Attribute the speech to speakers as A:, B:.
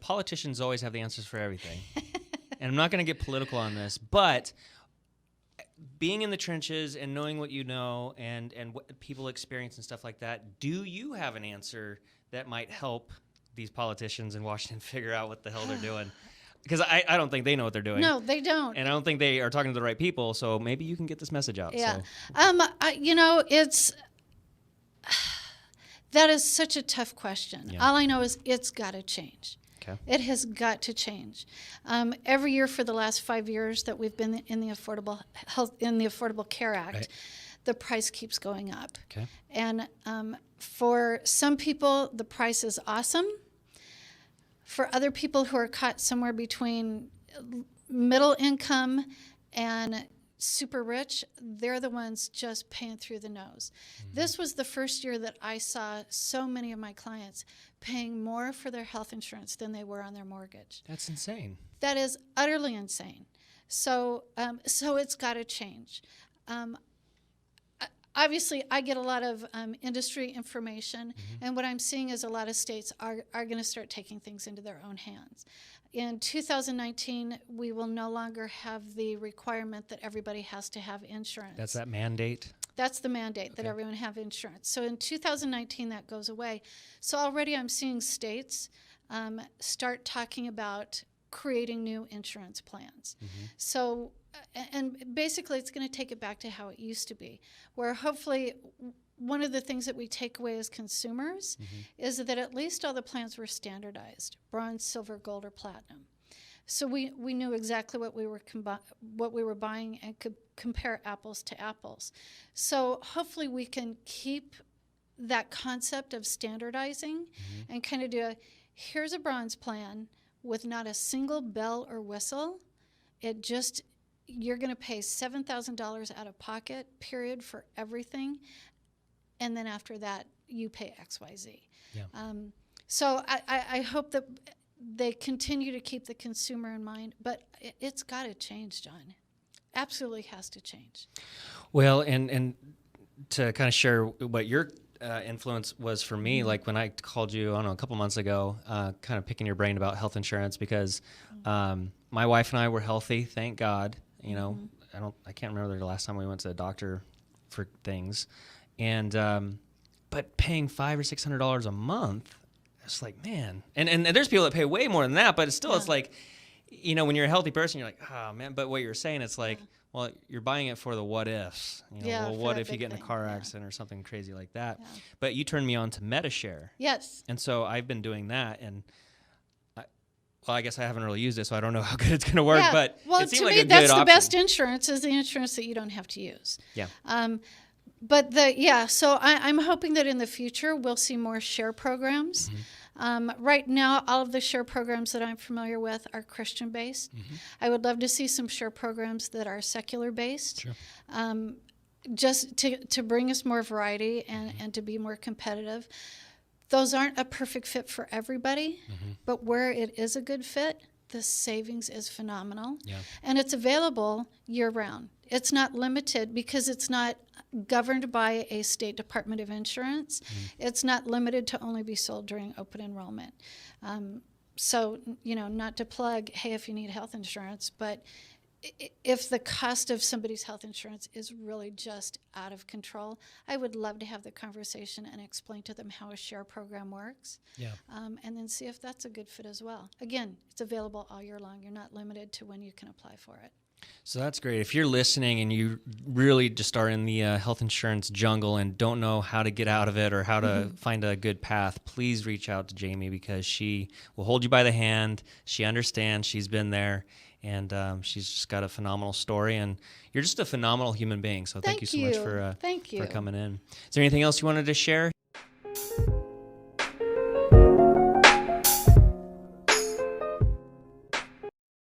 A: politicians always have the answers for everything. And I'm not going to get political on this, but being in the trenches and knowing what you know and what people experience and stuff like that, do you have an answer that might help these politicians in Washington figure out what the hell they're doing? Because I don't think they know what they're doing.
B: No, they don't.
A: And I don't think they are talking to the right people, so maybe you can get this message out.
B: Yeah.
A: So.
B: That is such a tough question.
A: Yeah.
B: All I know is it's got to change.
A: Okay.
B: It has got to change. Every year for the last 5 years that we've been in the Affordable Care Act,
A: Right.
B: the price keeps going up.
A: Okay.
B: And for some people, the price is awesome. For other people who are caught somewhere between middle income and super rich, they're the ones just paying through the nose. Mm-hmm. This was the first year that I saw so many of my clients paying more for their health insurance than they were on their mortgage.
A: That's insane.
B: That is utterly insane. So it's got to change. Obviously, I get a lot of industry information, and what I'm seeing is a lot of states are going to start taking things into their own hands. In 2019, we will no longer have the requirement that everybody has to have insurance.
A: That's that mandate?
B: That's the mandate, that everyone have insurance. So in 2019, that goes away. So already I'm seeing states start talking about creating new insurance plans. So, and basically it's going to take it back to how it used to be, where hopefully one of the things that we take away as consumers is that at least all the plans were standardized, bronze, silver, gold, or platinum. So we knew exactly what we were buying and could compare apples to apples. So hopefully we can keep that concept of standardizing and kind of do here's a bronze plan with not a single bell or whistle. You're going to pay $7,000 out of pocket, period, for everything. And then after that, you pay XYZ.
A: Yeah.
B: So I hope that they continue to keep the consumer in mind, but it's got to change, John. Absolutely has to change.
A: Well, and to kind of share what your influence was for me, like when I called you, I don't know, a couple months ago, kind of picking your brain about health insurance because my wife and I were healthy, thank God. You know, I can't remember the last time we went to the doctor for things, and but paying $500 or $600 a month, it's like, man, and there's people that pay way more than that, but it's still it's like, you know, when you're a healthy person, you're like, oh man, but what you're saying, it's like, well, you're buying it for the what ifs. You know, well, what if you get in a car accident or something crazy like that? Yeah. But you turned me on to MediShare.
B: Yes.
A: And so I've been doing that, and I guess I haven't really used it, so I don't know how good it's going to work.
B: Yeah.
A: But
B: well,
A: it seemed
B: to
A: like
B: me,
A: a good
B: that's
A: option.
B: the best insurance is the insurance that you don't have to use.
A: Yeah.
B: But so I'm hoping that in the future we'll see more share programs. Right now, all of the share programs that I'm familiar with are Christian-based. I would love to see some share programs that are secular-based, just to bring us more variety and to be more competitive. Those aren't a perfect fit for everybody, but where it is a good fit, the savings is phenomenal. Yeah. And it's available year-round. It's not limited because it's not governed by a state Department of Insurance. It's not limited to only be sold during open enrollment. So, you know, not to plug, hey, if you need health insurance, but if the cost of somebody's health insurance is really just out of control, I would love to have the conversation and explain to them how a share program works. Yeah. And then see if that's a good fit as well. Again, it's available all year long. You're not limited to when you can apply for it.
A: So that's great. If you're listening and you really just are in the health insurance jungle and don't know how to get out of it or how to find a good path, please reach out to Jami because she will hold you by the hand. She understands. She's been there. And she's just got a phenomenal story. And you're just a phenomenal human being. So thank you so much for coming in. Is there anything else you wanted to share?